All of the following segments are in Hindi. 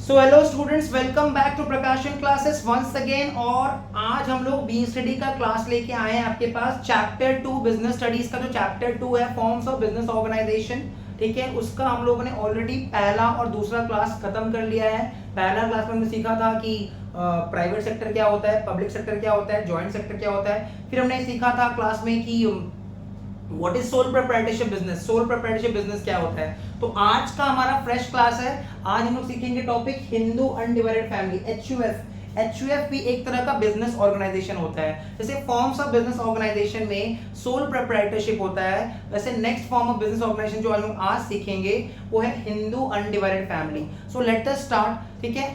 So hello students, welcome back to Prakashan classes once again. और आज हम लोग बी स्टडी का क्लास लेके आए हैं आपके पास। चैप्टर 2 बिजनेस स्टडीज का जो चैप्टर 2 है, फॉर्म्स ऑफ बिजनेस ऑर्गेनाइजेशन, ठीक है, उसका हम लोगों ने ऑलरेडी पहला और दूसरा क्लास खत्म कर लिया है। पहला क्लास में हमने सीखा था कि प्राइवेट सेक्टर क्या होता है, पब्लिक सेक्टर क्या होता है, जॉइंट सेक्टर क्या होता है। फिर हमने सीखा था क्लास में कि what is soul proprietorship business, soul proprietorship business क्या होता है। तो आज का हमारा फ्रेश क्लास है। आज हम लोग सीखेंगे topic Hindu undivided family, HUF. HUF भी एक तरह का बिजनेस ऑर्गेनाइजेशन होता है। जैसे फॉर्म्स ऑफ बिजनेस ऑर्गेनाइजेशन में सोल प्रोप्राइटरशिप होता है, वैसे next form of business organisation जो हम आज सीखेंगे वो है Hindu undivided family. So let us start. ठीक है,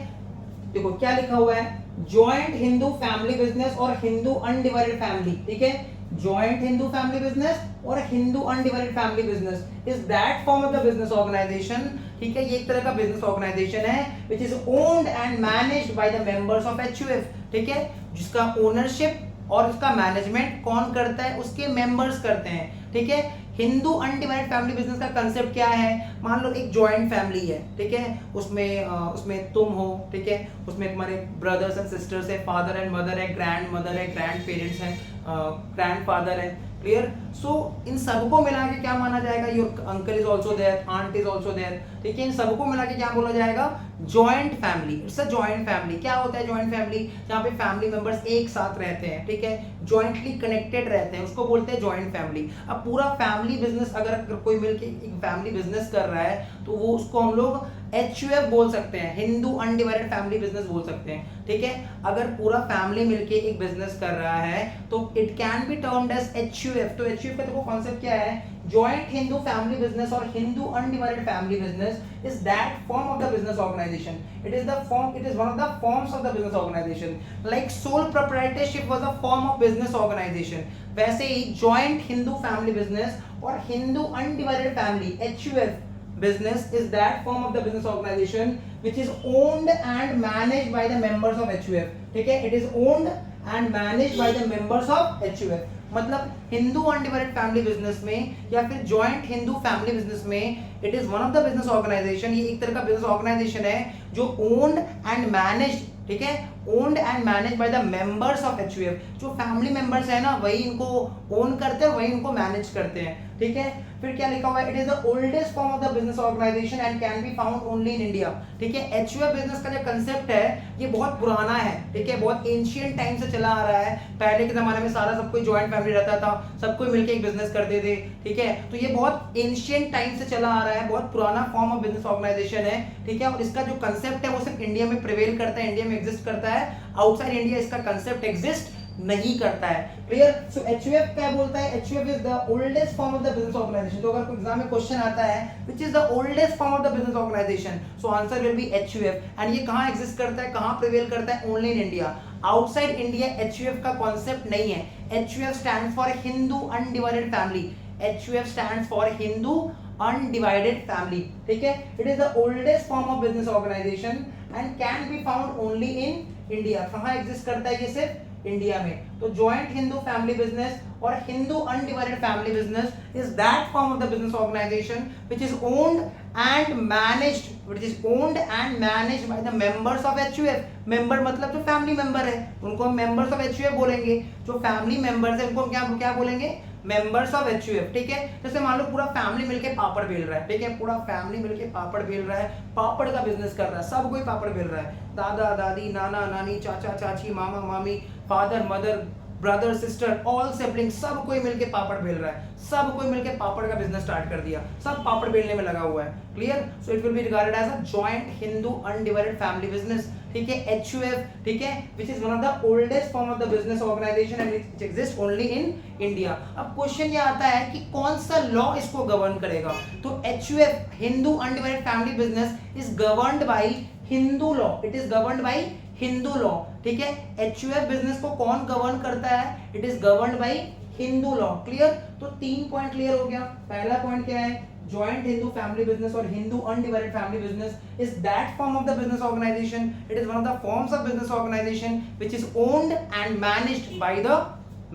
देखो क्या लिखा हुआ है, जॉइंट हिंदू फैमिली बिजनेस और हिंदू अनडिवाइडेड फैमिली। ठीक है, जॉइंट हिंदू फैमिली बिजनेस और Hindu undivided family business is that form of the business organisation. ठीक है, ये एक तरह का बिजनेस ऑर्गेनाइजेशन है which is owned and managed by the members of HUF. ठीक है, जिसका ओनरशिप और उसका मैनेजमेंट कौन करता है, उसके मेंबर्स करते हैं। ठीक है, हिंदू अनडिवाइडेड फैमिली बिजनेस का कंसेप्ट क्या है, मान लो एक जॉइंट फैमिली है, ठीक है, उसमें तुम हो, ठीक है, उसमें तुम्हारे ब्रदर्स एंड सिस्टर्स है, फादर एंड मदर है, ग्रैंड मदर है, ग्रैंड पेरेंट्स हैं, ग्रैंड फादर है। क्लियर? सो इन सबको मिला के क्या माना जाएगा, your uncle is also there, aunt is also there. ठीक है, इन सबको मिला के क्या बोला जाएगा, joint family. It's a joint family. क्या होता है जॉइंट फैमिली? जहाँ पे फैमिली मेंबर्स एक साथ रहते हैं, ठीक है, जॉइंटली कनेक्टेड रहते हैं, उसको बोलते हैं जॉइंट फैमिली। अब पूरा फैमिली बिजनेस अगर कोई मिलके एक फैमिली बिजनेस कर रहा है तो वो उसको हम लोग एचयूएफ बोल सकते हैं, हिंदू अनडिवाइडेड फैमिली बिजनेस बोल सकते हैं। ठीक है, अगर पूरा फैमिली मिलके एक बिजनेस कर रहा है तो it can be termed as HUF. तो एचयूएफ का देखो कॉन्सेप्ट क्या है, जॉइंट हिंदू फैमिली बिजनेस और Hindu undivided family business is that form of the business organisation. It is one of the forms of the business organisation. Like sole proprietorship was a form of business organisation, वैसे ही जॉइंट हिंदू फैमिली बिजनेस और Hindu undivided family HUF business is that form of the business organization which is owned and managed by the members of HUF. ठीक है, it is owned and managed by the members of HUF। मतलब हिंदू अनडिवाइडेड फैमिली बिजनेस में या फिर जॉइंट हिंदू फैमिली बिजनेस में it is one of the business organisation, ये एक तरह का बिजनेस ऑर्गेनाइजेशन है जो ओन्ड एंड मैनेज्ड, ठीक है, owned and manage by the members of HUF. जो फैमिली मेंबर्स है ना वही इनको ओन करते हैं, वही इनको मैनेज करते हैं। ठीक है, फिर क्या लिखा हुआ है, it is the oldest form of the business organisation and can be found only in India. ठीक है, एचयूएफ बिजनेस का जो कंसेप्ट है ये बहुत पुराना है, ठीक है, बहुत एंशिएंट टाइम से चला आ रहा है। पहले के जमाने में सारा सब कोई जॉइंट फैमिली रहता था, सब कोई मिलकर एक बिजनेस करते थे। ठीक है, तो ये बहुत एंशिएंट टाइम से चला आ रहा है, बहुत पुराना फॉर्म ऑफ बिजनेस ऑर्गेनाइजेशन है। ठीक है, और इसका जो कंसेप्ट है वो सिर्फ इंडिया में प्रिवेल करता है, इंडिया में एग्जिस्ट करता है, आउटसाइड इंडिया इसका कंसेप्ट एग्जिस्ट नहीं करता है। क्लियर? सो एचयूएफ क्या बोलता है, HUF is the oldest form of the business organisation. तो अगर कोई एग्जाम में क्वेश्चन आता है which is the oldest form of the business organisation, so answer will be HUF. And ये कहां एग्जिस्ट करता है, कहां प्रिवेल करता है, only in India. Outside India HUF का कॉन्सेप्ट नहीं है। HUF stands for Hindu undivided family, HUF stands for Hindu undivided family. ठीक है, it is the oldest form of business organisation and can be found only in India. कहां एग्जिस्ट करता है ये, सिर्फ इंडिया में। तो जॉइंट हिंदू फैमिली बिजनेस और Hindu undivided family business is that form of the business organisation which is owned and managed, which is owned and managed by the members of HUF. Member मतलब जो फैमिली मेंबर है उनको हम मेंबर्स ऑफ एचयूएफ बोलेंगे, जो फैमिली मेंबर्स है उनको हम क्या बोलेंगे, मेंबर्स ऑफ एचयूएफ। ठीक है, जैसे मान लो पूरा फैमिली मिलके पापड़ बेल रहा है, ठीक है, पूरा फैमिली मिलके पापड़ बेल रहा है, पापड़ का बिजनेस कर रहा है, सब कोई पापड़ बेल रहा है, दादा दादी, नाना नानी, चाचा चाची, मामा मामी, father mother, brother sister, all siblings, सब कोई मिलके पापड़ बेल रहा है, सब कोई मिलके पापड़ का बिजनेस स्टार्ट कर दिया, सब पापड़ बेलने में लगा हुआ है। Clear? So it will be regarded as a joint Hindu undivided family business. ठीक है, एचयूएफ, ठीक है, which is one of the oldest form of the business organisation and it exist only in India. अब क्वेश्चन ये आता है कि कौन सा लॉ इसको गवर्न करेगा। तो HUF, Hindu undivided family business, is governed by Hindu law, it is governed by Hindu law. ठीक है, एचयूएफ बिजनेस को कौन गवर्न करता है, it is governed by Hindu law. Clear? तो 3 पॉइंट क्लियर हो गया। पहला पॉइंट क्या है, जॉइंट हिंदू फैमिली बिजनेस और Hindu undivided family business is that form of the business organisation, it is one of the forms of business organisation which is owned and managed by the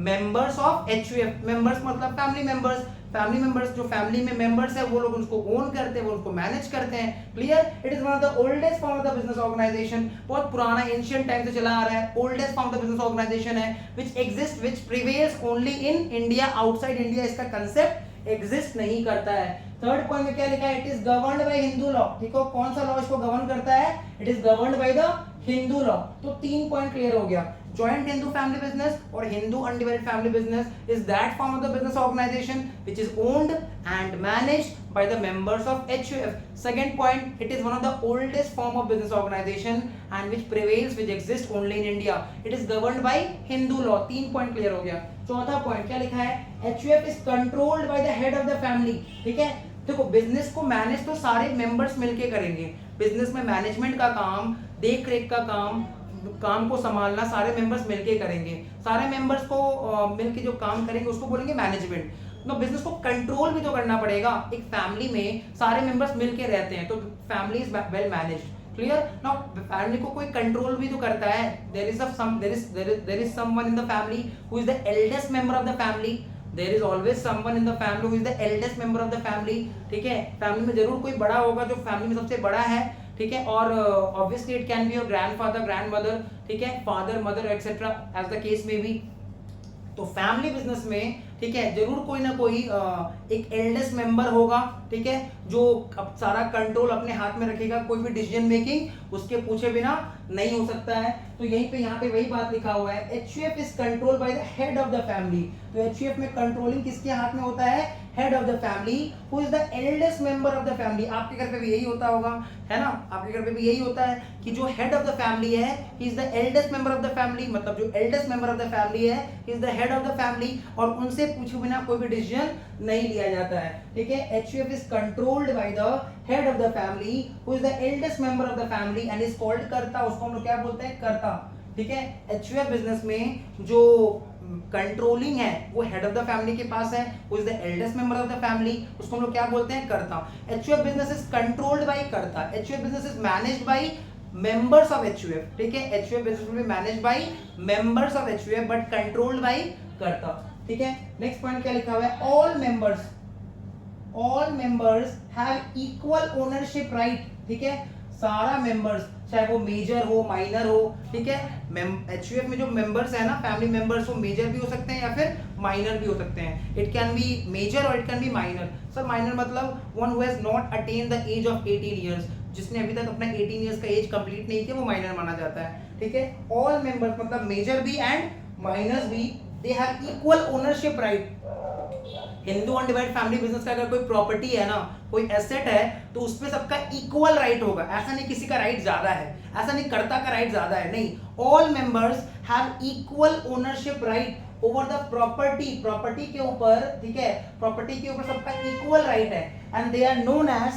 members of HUF. Members मतलब फैमिली मेंबर्स, फैमिली मेंबर्स, जो फैमिली में मेंबर्स है वो लोग उसको ओन करते हैं, वो उसको मैनेज करते हैं। Clear? It is one of the oldest form of the business organization, बहुत पुराना एंशिएंट टाइम से चला आ रहा है, oldest form of the business organisation है, which exist, which prevails only in India, outside India इसका कंसेप्ट एग्जिस्ट नहीं करता है। थर्ड पॉइंट में क्या लिखा है? It is governed by Hindu law. ठीक है, कौन सा लॉ इसको गवर्न करता है? It is governed by the Hindu law. तो 3 पॉइंट क्लियर हो गया। जॉइंट हिंदू फैमिली बिजनेस और Hindu undivided family business is that form of the business organisation which is owned and managed by the members of HUF. Second point, it is one of the oldest form of business organisation and which prevails, which exist only in India. It is governed by Hindu law. 3 point clear हो गया। चौथा पॉइंट क्या लिखा है? HUF is controlled by the head of the family. ठीक है, देखो बिजनेस को मैनेज तो सारे मेंबर्स मिलके करेंगे। बिजनेस में मैनेजमेंट का काम, देख रेख का काम को संभालना सारे मेंबर्स मिलके करेंगे। सारे मेंबर्स को मिलके जो काम करेंगे उसको बोलेंगे मैनेजमेंट। तो बिजनेस को कंट्रोल भी तो करना पड़ेगा। एक फैमिली में सारे मेंबर्स मिलके रहते हैं तो family is well managed. Clear? Now family को कोई कंट्रोल भी तो करता है। There is someone in the family who is the eldest member of the family. There is always someone in the family who is the eldest member of the family. ठीक है, फैमिली में जरूर कोई बड़ा होगा जो फैमिली में सबसे बड़ा है। ठीक है, और obviously it can be your grandfather, grandmother, ठीक है, father, mother etcetera as the case में भी। तो फैमिली बिजनेस में ठीक है जरूर कोई ना कोई एक एल्डेस्ट मेंबर होगा। ठीक है, जो अब सारा कंट्रोल अपने हाथ में रखेगा, कोई भी डिसीजन मेकिंग उसके पूछे बिना नहीं हो सकता है। तो यहीं पे यहाँ पे वही बात लिखा हुआ है, HUF is control by the head of the family. तो HUF में कंट्रोलिंग किसके हाथ में होता है? Head of the family who is the eldest member of the family. आपके घर पे भी यही होता होगा, है ना? आपके घर पे भी यही होता है कि जो हेड ऑफ द फैमिली है he is the eldest member of the family, मतलब जो eldest member of the family है he is the head of the family, और उनसे पूछे बिना कोई भी डिसीजन नहीं लिया जाता है। ठीक है, HUF is controlled by the head of the family who is the eldest member of the family and is called कर्ता। उसको हम लोग क्या बोलते हैं? कर्ता। ठीक है, HUF बिजनेस में जो कंट्रोलिंग है वो हेड ऑफ द फैमिली के पास है, who is the eldest member of the family, उसको हम लोग क्या बोलते हैं? कर्ता। HUF business is controlled bye कर्ता। HUF business is managed by members of HUF। ठीक है, HUF business will be managed by members of HUF but controlled by कर्ता। ठीक है, नेक्स्ट पॉइंट क्या लिखा हुआ है? all members have equal ownership right। ठीक है, सारा मेंबर्स चाहे वो मेजर हो माइनर हो, ठीक है, HUF में जो मेंबर्स है ना फैमिली मेंबर्स, वो मेजर भी हो सकते हैं या फिर माइनर भी हो सकते हैं। इट कैन बी मेजर और it can be minor. Sir minor मतलब one who has not attain the age of 18 years, जिसने अभी तक अपना 18 इयर्स का एज कंप्लीट नहीं किया वो माइनर माना जाता है। ठीक है, ऑल मेंबर्स मतलब मेजर भी एंड माइनर्स भी, they have equal ownership right. Hindu undivided family business का अगर कोई प्रॉपर्टी है ना, कोई एसेट है, तो उसमें सबका इक्वल राइट होगा। ऐसा नहीं किसी का राइट ज्यादा है, ऐसा नहीं कर्ता का राइट ज्यादा है, नहीं, all members have equal ownership right over the property. Property के ऊपर, ठीक है, प्रॉपर्टी के ऊपर सबका इक्वल राइट है। And they are known as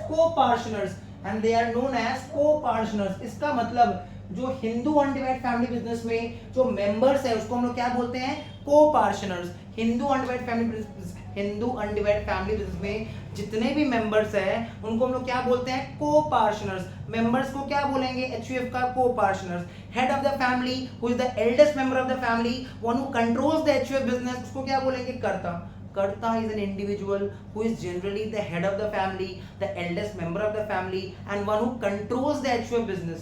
co-partners, and they are known as co-partners. इसका मतलब जो हिंदू अनडिवाइडेड फैमिली बिजनेस में जो मेंबर्स है उसको हम लोग क्या बोलते हैं? को-पार्टनर्स। हिंदू अनडिवाइडेड फैमिली बिजनेस में जितने भी मेंबर्स हैं उनको हम लोग क्या बोलते हैं? को-पार्टनर्स। मेंबर्स को क्या बोलेंगे? HUF का co-partners. Head of the family who is the eldest member of the family, one who controls the HUF business, उसको क्या बोलेंगे? कर्ता। Karta is an individual who is generally the head of the family, the eldest member of the family, and one who controls the HUF business.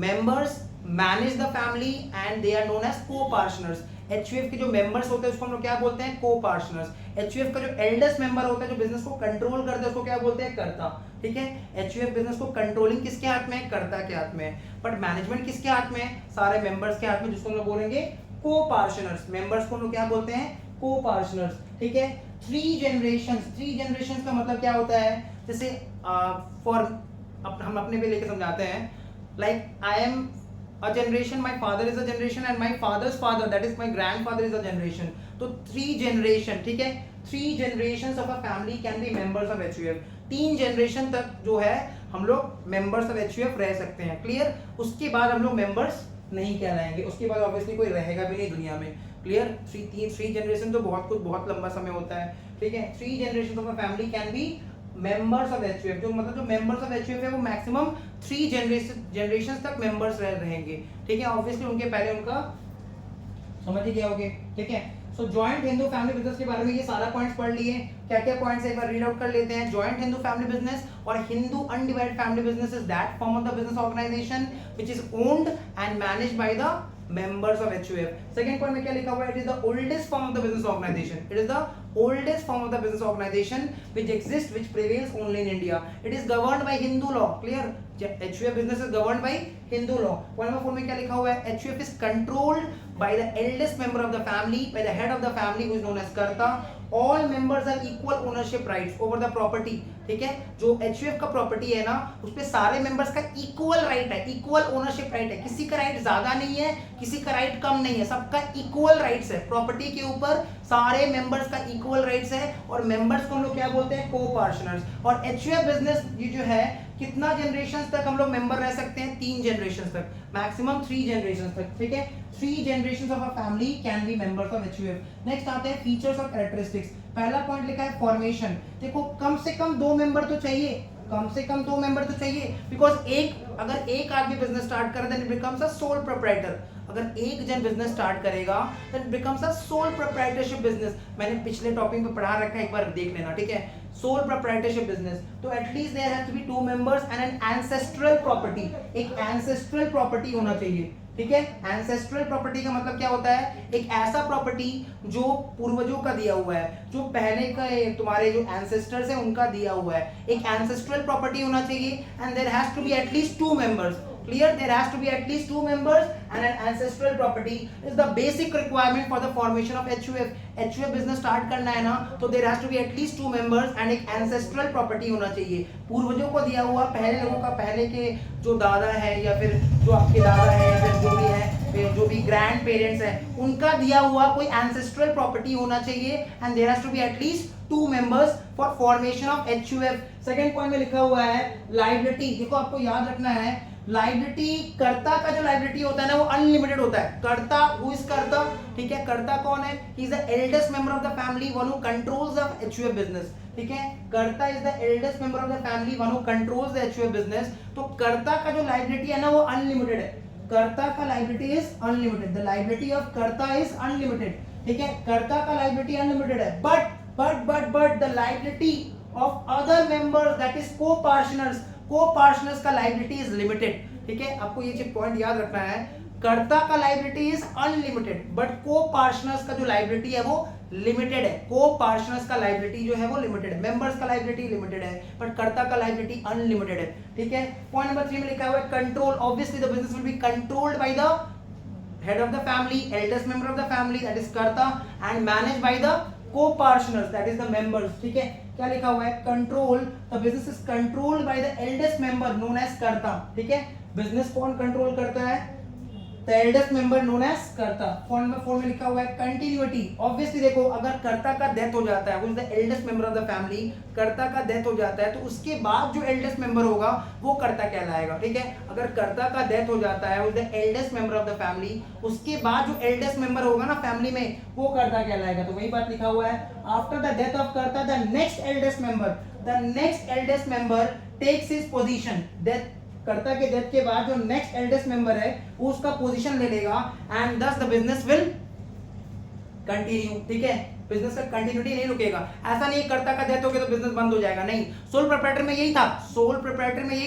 Members manage the family and they are known as co-partners. HUF के जो members होते हैं उसको हम लोग क्या बोलते हैं? co-partners. HUF का जो eldest member होता है जो बिजनेस को कंट्रोल करता है उसको क्या बोलते हैं? कर्ता। ठीक है, HUF बिजनेस को कंट्रोलिंग किसके हाथ में है? कर्ता के हाथ में है। बट मैनेजमेंट किसके हाथ में है? सारे मेंबर्स के हाथ में, जिसको हम लोग बोलेंगे को-पार्टनर्स। मेंबर्स को हम लोग क्या बोलते हैं? को-पार्टनर्स। ठीक है, 3 जनरेशंस का मतलब क्या होता है? जैसे फॉर हम अपने पे लेके समझाते हैं, like I am a generation, my father is a generation and my father's father that is my grandfather is a generation. तो 3 जनरेशन, ठीक है, 3 generations of a family can be members of HUF। 3 generation तक जो है हम लोग मेंबर्स ऑफ HUF रह सकते हैं। क्लियर? उसके बाद हम लोग मेंबर्स नहीं कहलाएंगे, उसके बाद ऑब्वियसली कोई रहेगा भी नहीं दुनिया में। क्लियर? 3 जनरेशन तो बहुत लंबा समय होता है। ठीक है, 3 generation of a family can be members of HUF। जो मतलब जो मेंबर्स ऑफ HUF है वो मैक्सिमम 3 जनरेशन तक मेंबर्स रहेंगे। ठीक है, ऑब्वियसली उनके पहले उनका समझ ही गया होगे। ठीक है, सो जॉइंट हिंदू फैमिली बिजनेस के बारे में ये सारा पॉइंट्स पढ़ लिए, क्या क्या पॉइंट्स एक बार रीड आउट कर लेते हैं। जॉइंट हिंदू फैमिली बिजनेस और Hindu undivided family business is that form of the business organisation which is owned and managed by the members of HUF. Second point में क्या लिखा हुआ है? It is the oldest form of the business organisation, it is the oldest form of the business organization which exists, which prevails only in India. It is governed by Hindu law. Clear? HUF business is governed by Hindu law. Point number 4 में क्या लिखा हुआ है? HUF is controlled by the eldest member of the family, by the head of the family who is known as Karta. All members have equal ownership rights over the property. ठीक है, जो HUF का प्रॉपर्टी है ना, उस पे सारे मेंबर्स का इक्वल राइट है, इक्वल ओनरशिप राइट है। किसी का राइट ज्यादा नहीं है, किसी का राइट कम नहीं है, सबका इक्वल राइट्स है। प्रॉपर्टी के ऊपर सारे मेंबर्स का इक्वल राइट्स है और मेंबर्स को हम लोग क्या बोलते हैं? को पार्टनर्स। और HUF बिजनेस ये जो है, कितना जनरेशन तक हम लोग मेंबर रह सकते हैं? 3 जनरेशन तक, मैक्सिमम 3 जनरेशन तक। ठीक है, 3 generation of a family can be members of HUF। Next आते हैं फीचर्स और कैरेक्टरिस्टिक्स। पहला पॉइंट लिखा है फॉर्मेशन। देखो कम से कम 2 मेंबर तो चाहिए, कम से कम 2 मेंबर तो चाहिए, बिकॉज अगर एक आदमी बिजनेस स्टार्ट करे then it becomes a sole proprietor. अगर एक जन बिजनेस स्टार्ट करेगा then it becomes a sole proprietorship business. मैंने पिछले टॉपिक में पढ़ा रखा है, एक बार देख लेना। ठीक है, सोल प्रोप्राइटरशिप बिजनेस, तो at least there has to be 2 members and an ancestral property. एक एंसेस्ट्रल प्रॉपर्टी होना चाहिए। ठीक है, एंसेस्ट्रल प्रॉपर्टी का मतलब क्या होता है? एक ऐसा प्रॉपर्टी जो पूर्वजों का दिया हुआ है, जो पहले का तुम्हारे जो एंसेस्टर्स हैं उनका दिया हुआ है। एक एंसेस्ट्रल प्रॉपर्टी होना चाहिए and there has to be at least 2 members. Clear? There has to be at least 2 members and an ancestral property is the basic requirement for the formation of HUF. HUF business start करना है ना, तो there has to be at least 2 members and एक ancestral property होना चाहिए। पूर्वजों को दिया हुआ, पहले लोगों का, पहले के जो दादा है या फिर जो आपके दादा है या फिर जो भी है, जो भी ग्रैंड पेरेंट्स हैं, उनका दिया हुआ कोई ancestral property होना चाहिए and there has to be at least 2 members for formation of HUF. Second point में लिखा हुआ है लाइबिलिटी। देखो आपको याद रखना है, लाइबिलिटी, कर्ता का जो लाइबिलिटी होता है ना वो अनलिमिटेड होता है। कर्ता, हु इज कर्ता? ठीक है, कर्ता कौन है? He is the eldest member of the family, one who controls the HUF business. ठीक है, कर्ता is the eldest member of the family, one who controls the HUF business. तो कर्ता का जो लाइबिलिटी है ना वो अनलिमिटेड है। कर्ता का liability is unlimited, the liability of karta is unlimited. ठीक है, कर्ता का लाइबिलिटी अनलिमिटेड है, but the liability of other members that is co-partners, co-partners का लाइबिलिटी इज लिमिटेड। ठीक है, आपको ये पॉइंट याद रखना है, कर्ता का लाइबिलिटी इज अनलिमिटेड बट को-पार्टनर्स का जो लाइबिलिटी है वो लिमिटेड है। को-पार्टनर्स का लाइबिलिटी जो है वो लिमिटेड है, मेंबर्स का लाइबिलिटी लिमिटेड है बट कर्ता का लाइबिलिटी अनलिमिटेड है। ठीक है, पॉइंट नंबर 3 में लिखा हुआ है control. Obviously the business will be controlled by the head of the family, eldest member of the family, that is कर्ता, and managed by the co-partners, that is the members. ठीक है, क्या लिखा हुआ है? Control, the business is controlled by the eldest member known as karta. ठीक है, बिजनेस कौन कंट्रोल करता है? The eldest member known as karta. Point number 4 में लिखा हुआ है कंटिन्यूटी। ऑब्वियसली देखो, अगर कर्ता का डेथ हो जाता है, वो is the eldest member of the family, कर्ता का डेथ हो जाता है तो उसके बाद जो एल्डेस्ट मेंबर होगा वो कर्ता कहलाएगा। ठीक है, अगर कर्ता का डेथ हो जाता है, वो is the eldest member of the family, उसके बाद जो एल्डेस्ट मेंबर होगा ना फैमिली में, वो कर्ता कहलाएगा। तो वही बात लिखा हुआ है, after the death of karta the next eldest member takes his position. Death, karta के डेथ के बाद जो नेक्स्ट एल्डेस्ट मेंबर है वो उसका पोजीशन ले लेगा एंड दस द बिजनेस विल कंटिन्यू। ठीक है, बिजनेस का कंटिन्यूटी नहीं रुकेगा। ऐसा नहीं कर्ता का डेथ हो गया तो बिजनेस बंद हो जाएगा, नहीं। सोल प्रोप्राइटर में यही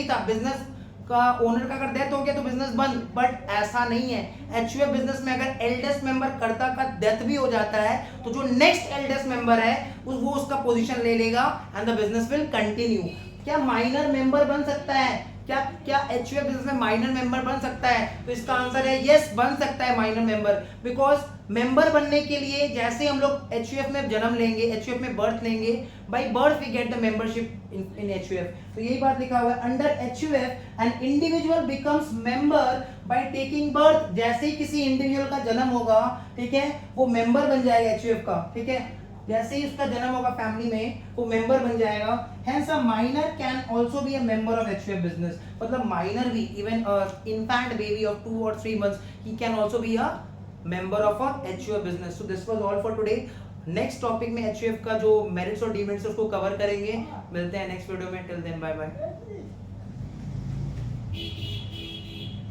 था, बिजनेस का ओनर का अगर डेथ हो गया तो बिजनेस बंद, बट ऐसा नहीं है। HUF बिजनेस में अगर एल्डेस्ट मेंबर कर्ता का डेथ भी हो जाता है तो जो नेक्स्ट एल्डेस्ट मेंबर है वो उसका पोजीशन ले लेगा and the business will continue. क्या माइनर मेंबर बन सकता है? क्या HUF बिजनेस में माइनर मेंबर बन सकता है? तो इसका आंसर है यस, बन सकता है माइनर मेंबर। बिकॉज मेंबर बनने के लिए जैसे हम लोग HUF में जन्म लेंगे, HUF में बर्थ लेंगे, by birth we get the membership in HUF। तो यही बात लिखा हुआ है, under HUF an individual becomes member by taking birth. जैसे ही किसी इंडिविजुअल का जन्म होगा, ठीक है, वो मेंबर बन जाएगा HUF का। ठीक है, जैसे ही उसका जन्म होगा फैमिली में वो मेंबर बन जाएगा। Hence a minor can also be a member of HUF business। मतलब माइनर भी, even infant baby of 2 or 3 months, he can also be a member of a HUF business। So this was all for today। Next topic में HUF का जो मेरिट्स और डिमेरिट्स उसको कवर करेंगे। मिलते हैं नेक्स्ट वीडियो में, टिल देन बाय बाय।